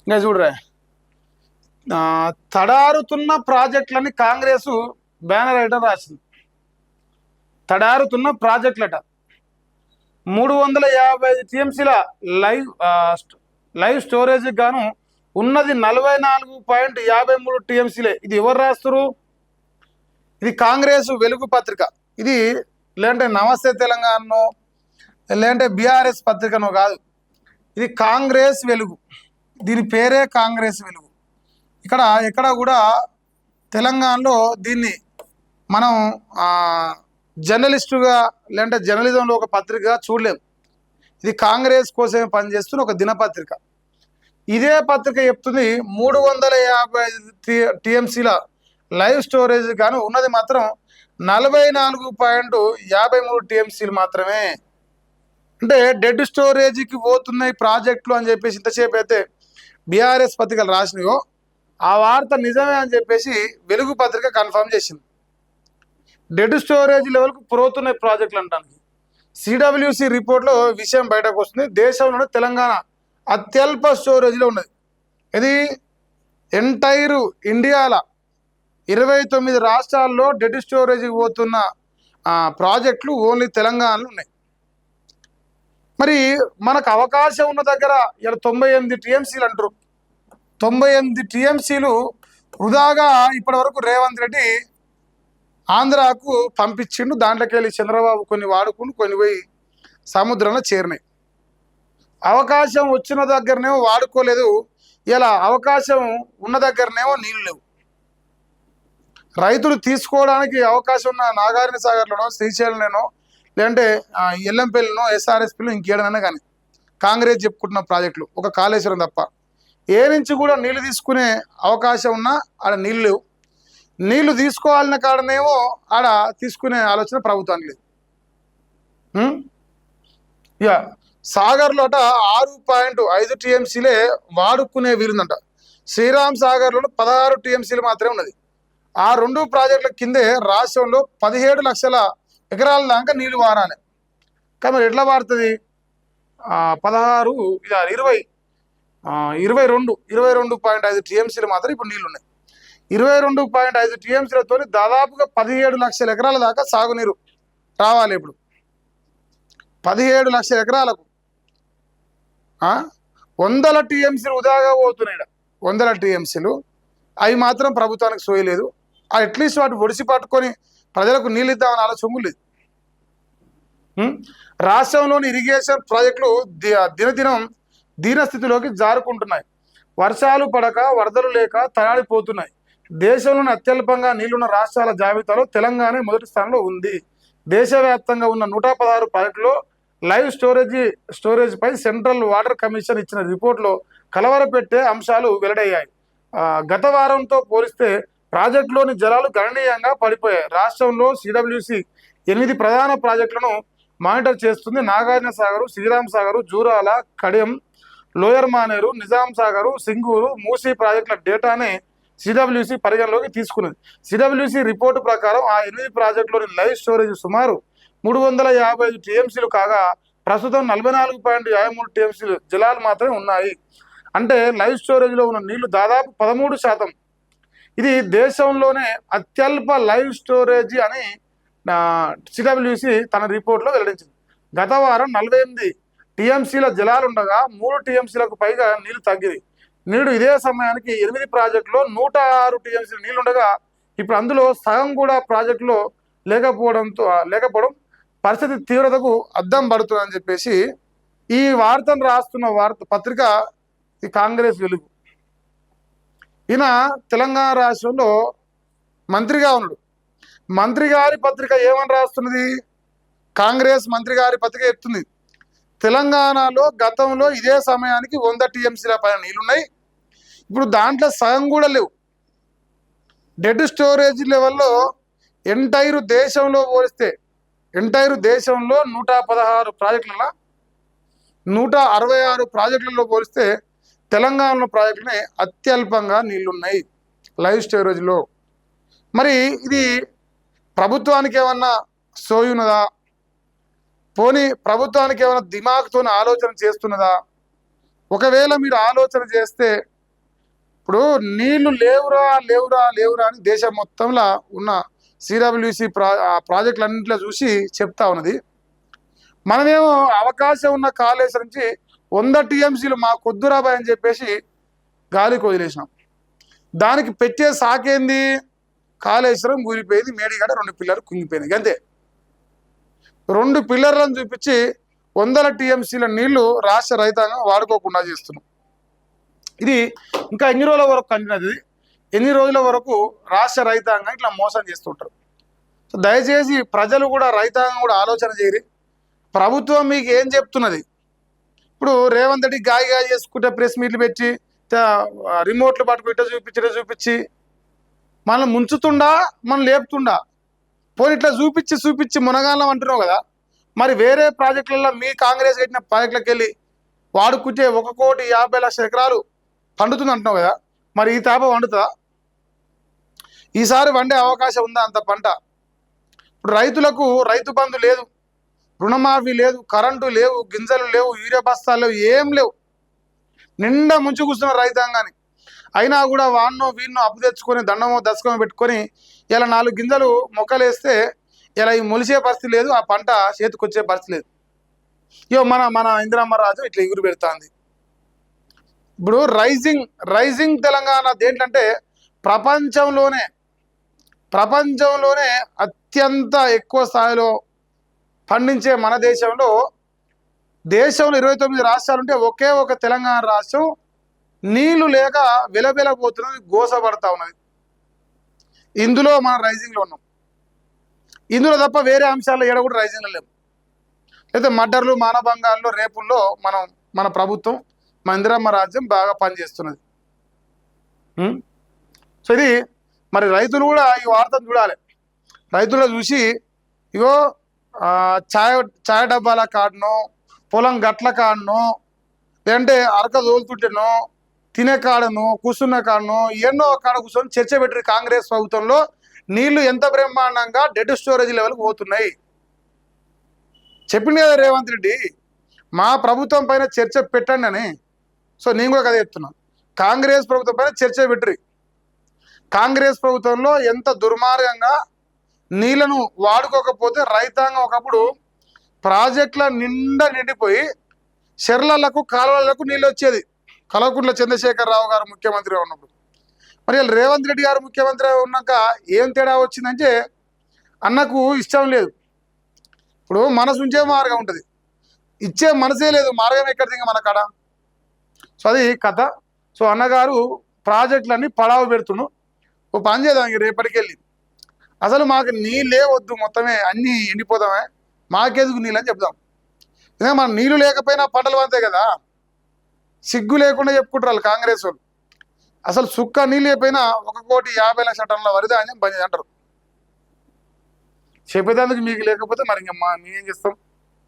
ఇంకా చూడరా, తడారుతున్న ప్రాజెక్టులని Congress banner item రాసింది. తడారుతున్న ప్రాజెక్టులట 355 టీఎంసీల లైవ్ లైవ్ స్టోరేజ్ గాను ఉన్నది 44.53 టీఎంసీలే. ఇది ఎవరు రాస్తారు? ఇది కాంగ్రెస్ వెలుగు పత్రిక. ఇది లేదంటే నమస్తే తెలంగాణనో లేదంటే బీఆర్ఎస్ పత్రికనో కాదు, ఇది కాంగ్రెస్ వెలుగు. దీని పేరే కాంగ్రెస్ వెలుగు. ఇక్కడ ఎక్కడ కూడా తెలంగాణలో దీన్ని మనం జర్నలిస్టుగా లేదంటే జర్నలిజంలో ఒక పత్రికగా చూడలేము. ఇది కాంగ్రెస్ కోసమే పనిచేస్తున్న ఒక దినపత్రిక. ఇదే పత్రిక చెప్తుంది 355 టీఎంసీల లైవ్ స్టోరేజ్ కానీ ఉన్నది మాత్రం 44.53 టీఎంసీలు మాత్రమే. అంటే డెడ్ స్టోరేజ్కి పోతున్నాయి ప్రాజెక్టులు అని చెప్పేసి ఇంతసేపు అయితే బీఆర్ఎస్ పత్రికలు రాసినాయో ఆ వార్త నిజమే అని చెప్పేసి వెలుగు పత్రిక కన్ఫర్మ్ చేసింది. డెడ్ స్టోరేజ్ లెవెల్కు పోతున్నాయి ప్రాజెక్టులు అంటానికి సిడబ్ల్యూసి రిపోర్ట్లో విషయం బయటకు వస్తుంది. దేశంలోనే తెలంగాణ అత్యల్ప స్టోరేజ్లో ఉన్నది. ఇది ఎంటైర్ ఇండియాలో 29 రాష్ట్రాల్లో డెడ్ స్టోరేజ్కి పోతున్న ప్రాజెక్టులు ఓన్లీ తెలంగాణలో ఉన్నాయి. మరి మనకు అవకాశం ఉన్న దగ్గర ఇలా 98 టీఎంసీలు అంటారు. 98 టీఎంసీలు వృధాగా ఇప్పటి వరకు రేవంత్ రెడ్డి ఆంధ్రాకు పంపించిండు. దాంట్లోకి వెళ్ళి చంద్రబాబు కొన్ని వాడుకుని కొన్ని పోయి సముద్రంలో చేరినాయి. అవకాశం వచ్చిన దగ్గరనేమో వాడుకోలేదు, ఇలా అవకాశం ఉన్న దగ్గరనేమో నీళ్ళు లేవు. రైతులు తీసుకోవడానికి అవకాశం ఉన్న నాగార్జున సాగర్లోనో శ్రీశైలంలోనో లేదంటే ఎల్లంపల్లినో ఎస్ఆర్ఎస్పీలో ఇంకేడనైనా కానీ కాంగ్రెస్ చెప్పుకుంటున్న ప్రాజెక్టులు ఒక కాళేశ్వరం తప్ప ఏ నుంచి కూడా నీళ్లు తీసుకునే అవకాశం ఉన్నా ఆడ నీళ్ళు లేవు. నీళ్లు తీసుకోవాలన్న కాడనేమో ఆడ తీసుకునే ఆలోచన ప్రభుత్వానికి లేదు. ఇక సాగర్లోట 6.5 టీఎంసీలే వాడుకునే వీలుందంట. శ్రీరామ్ సాగర్లో 16 టీఎంసీలు మాత్రమే ఉన్నది. ఆ రెండు ప్రాజెక్టుల కిందే రాష్ట్రంలో 17 లక్షల ఎకరాల దాకా నీళ్లు వారాలి. కానీ మరి ఎట్లా వాడుతుంది? 16 20 22.5 టీఎంసీలు మాత్రం ఇప్పుడు నీళ్లు ఉన్నాయి. 22.5 టీఎంసీలతో దాదాపుగా 17 లక్షల ఎకరాల దాకా సాగునీరు రావాలి. ఇప్పుడు 17 లక్షల ఎకరాలకు 100 టీఎంసీలు ఉదాగా పోతున్నాయి. 100 టీఎంసీలు అవి మాత్రం ప్రభుత్వానికి సోయలేదు. అట్లీస్ట్ వాటి ఒడిసి పట్టుకొని ప్రజలకు నీళ్ళు ఇద్దామని ఆలోచన లేదు. రాష్ట్రంలోని ఇరిగేషన్ ప్రాజెక్టులు దినదినం దీనస్థితిలోకి జారుకుంటున్నాయి. వర్షాలు పడక వరదలు లేక తయారిపోతున్నాయి. దేశంలోని అత్యల్పంగా నీళ్లున్న రాష్ట్రాల జాబితాలో తెలంగాణ మొదటి స్థానంలో ఉంది. దేశవ్యాప్తంగా ఉన్న 116 ప్రాజెక్టులో లైవ్ స్టోరేజ్ పై సెంట్రల్ వాటర్ కమిషన్ ఇచ్చిన రిపోర్ట్లో కలవరపెట్టే అంశాలు వెల్లడయ్యాయి. గత వారంతో పోలిస్తే ప్రాజెక్టులోని జలాలు గణనీయంగా పడిపోయాయి. రాష్ట్రంలో సిడబ్ల్యూసి 8 ప్రధాన ప్రాజెక్టులను మానిటర్ చేస్తుంది. నాగార్జున సాగరు, శ్రీరామ్ సాగరు, జూరాల, కడియం, లోయర్ మానేరు, నిజాం సాగరు, సింగూరు, మూసీ ప్రాజెక్టుల డేటానే సిడబ్ల్యూసి పరిగణలోకి తీసుకున్నది. సిడబ్ల్యూసి రిపోర్టు ప్రకారం ఆ 8 ప్రాజెక్టులోని లైవ్ స్టోరేజ్ సుమారు 355 టీఎంసీలు కాగా ప్రస్తుతం 44.53 టీఎంసీలు జలాలు మాత్రమే ఉన్నాయి. అంటే లైవ్ స్టోరేజ్లో ఉన్న నీళ్లు దాదాపు 13%. ఇది దేశంలోనే అత్యల్ప లైవ్ స్టోరేజ్ అని సిడబ్ల్యూసి తన రిపోర్ట్లో వెల్లడించింది. గత వారం 48 టీఎంసీల జలాలు ఉండగా 3 టీఎంసీలకు పైగా నీళ్లు తగ్గింది. నేడు ఇదే సమయానికి 8 ప్రాజెక్టులో 106 టీఎంసీలు నీళ్లు ఉండగా ఇప్పుడు అందులో సగం కూడా ప్రాజెక్టులో లేకపోవడం పరిస్థితి తీవ్రతకు అద్దం పడుతుందని చెప్పేసి ఈ వార్తను రాస్తున్న పత్రిక ఈ కాంగ్రెస్ వెలుగు. ఈయన తెలంగాణ రాష్ట్రంలో మంత్రిగా ఉన్నాడు. మంత్రి గారి పత్రిక ఏమని రాస్తున్నది? కాంగ్రెస్ మంత్రి గారి పత్రిక చెప్తుంది తెలంగాణలో గతంలో ఇదే సమయానికి 100 టీఎంసీల పైన నీళ్లున్నాయి. ఇప్పుడు దాంట్లో సగం కూడా లేవు. డెడ్ స్టోరేజ్ లెవెల్లో ఎంటైర్ దేశంలో 116 ప్రాజెక్టులలో 166 ప్రాజెక్టులలో పోలిస్తే తెలంగాణలో ప్రాజెక్టులనే అత్యల్పంగా నీళ్లున్నాయి లైవ్ స్టోరేజ్లో. మరి ఇది ప్రభుత్వానికి ఏమన్నా సోయున్నదా? పోనీ ప్రభుత్వానికి ఏమైనా దిమాగ్తో ఆలోచన చేస్తున్నదా? ఒకవేళ మీరు ఆలోచన చేస్తే ఇప్పుడు నీళ్లు లేవురా లేవురా లేవురా అని దేశం మొత్తంలో ఉన్న సిడబ్ల్యూసి ప్రాజెక్టులన్నింటిలో చూసి చెప్తా ఉన్నది. మనమేమో అవకాశం ఉన్న కాళేశ్వరం నుంచి 100 టీఎంసీలు మా కొద్దురాబాయ్ అని చెప్పేసి గాలికి వదిలేసినాం. దానికి పెట్టే సాకేంది, కాళేశ్వరం ఊరిపోయింది, మేడిగడ 2 పిల్లర్లు కుంగిపోయినాయి అంతే. 2 పిల్లర్లను చూపించి 100 టీఎంసీల నీళ్లు రాష్ట్ర రైతాంగం వాడుకోకుండా చేస్తున్నాం. ఇది ఇంకా ఎన్ని రోజుల వరకు కంటిన్యూ, ఎన్ని రోజుల వరకు రాష్ట్ర రైతాంగం ఇట్లా మోసం చేస్తుంటారు. సో దయచేసి ప్రజలు కూడా, రైతాంగం కూడా ఆలోచన చేయరు. ప్రభుత్వం మీకు ఏం చెప్తున్నది? ఇప్పుడు రేవంత్ రెడ్డి గాయ చేసుకుంటే ప్రెస్ మీట్లు పెట్టి రిమోట్లు పట్టుకుంటే చూపించి మనం ముంచుతుండా, మనం లేపుతుండా? పోనీ ఇట్లా చూపించి మునగాలం అంటున్నావు కదా, మరి వేరే ప్రాజెక్టులలో మీ కాంగ్రెస్ కట్టిన ప్రాజెక్టులకు వెళ్ళి వాడుకుంటే 1,50,00,000 ఎకరాలు పండుతుంది అంటున్నావు కదా, మరి ఈ తాప వండుతుందా? ఈసారి వండే అవకాశం ఉందా అంత పంట? ఇప్పుడు రైతులకు రైతు బంధు లేదు, రుణమాఫీ లేదు, కరెంటు లేవు, గింజలు లేవు, యూరియా బస్తాలు లేవు, ఏం లేవు. నిండా ముంచు కూర్చున్న రైతాంగాన్ని. అయినా కూడా వాన్నో వీన్నో అప్పు తెచ్చుకొని దండమో దశకమో పెట్టుకొని ఇలా 4 గింజలు మొక్కలేస్తే ఇలా ఈ మొలిసే పరిస్థితి లేదు, ఆ పంట చేతికొచ్చే పరిస్థితి లేదు. ఇయో మన ఇందిరమ్మ రాజు ఇట్లా ఎగురు పెడుతుంది. ఇప్పుడు రైజింగ్ తెలంగాణ దేంటంటే ప్రపంచంలోనే అత్యంత ఎక్కువ స్థాయిలో పండించే మన దేశంలో 29 రాష్ట్రాలు ఉంటే ఒకే ఒక తెలంగాణ రాష్ట్రం నీళ్లు లేక విలబిలపోతున్నది, గోసపడతా ఉన్నది. ఇందులో మనం రైజింగ్లో ఉన్నాం. ఇందులో తప్ప వేరే అంశాల్లో ఏడ కూడా రైజింగ్లో లేవు. అయితే మర్డర్లు, మానభంగాల్లో, రేపుల్లో మన ప్రభుత్వం, మన ఇందిరమ్మ రాజ్యం బాగా పనిచేస్తున్నది. సో ఇది మరి రైతులు కూడా ఈ వార్తను చూడాలి. రైతులు చూసి ఇగో ఛాయ్ డబ్బాల కాడనో, పొలం గట్ల కాడనో, లేదంటే అరక తోలుతుంటేనో, తినే కాడను, కూర్చున్న కాడను, ఎన్నో కాడ కూర్చొని చర్చ పెట్టారు. కాంగ్రెస్ ప్రభుత్వంలో నీళ్లు ఎంత బ్రహ్మాండంగా డెడ్ స్టోరేజ్ లెవెల్కి పోతున్నాయి చెప్పింది కదా రేవంత్ రెడ్డి. మా ప్రభుత్వం పైన చర్చ పెట్టండి అని. సో నేను కూడా కదా చెప్తున్నాను, కాంగ్రెస్ ప్రభుత్వం పైన చర్చ పెట్టరు. కాంగ్రెస్ ప్రభుత్వంలో ఎంత దుర్మార్గంగా నీళ్లను వాడుకోకపోతే రైతాంగం ఒకప్పుడు ప్రాజెక్టుల నిండా నిండిపోయి చెర్లలకు, కాలువలకు నీళ్ళు వచ్చేది. కల్వకుంట్ల చంద్రశేఖరరావు గారు ముఖ్యమంత్రిగా ఉన్నప్పుడు. మరి రేవంత్ రెడ్డి గారు ముఖ్యమంత్రి ఉన్నాక ఏం తేడా వచ్చిందంటే, అన్నకు ఇష్టం లేదు. ఇప్పుడు మనసు ఉంచే మార్గం ఉంటుంది, ఇచ్చే మనసే లేదు, మార్గం ఎక్కడిది ఇంకా మన కాడ. సో అది కథ. సో అన్నగారు ప్రాజెక్టులన్నీ పడావు పెడుతున్నాడు. ఓ పని చేద్దాం, ఇంక రేపటికెళ్ళి అసలు మాకు నీళ్ళే వద్దు, మొత్తమే అన్నీ ఎండిపోతామే, మాకెందుకు నీళ్ళు అని చెప్దాం. ఎందుకంటే మన నీళ్ళు లేకపోయినా పంటలు పంతాయి కదా. సిగ్గు లేకుండా చెప్పుకుంటారు కాంగ్రెస్ వాళ్ళు. అసలు సుక్క నీళ్ళు లేకపోయినా 1,50,00,000 టన్నుల వరి ధాన్యం బంద్ అంటారు. చెప్పేదానికి మీకు లేకపోతే మరి ఇంకా మేమేం చేస్తాం?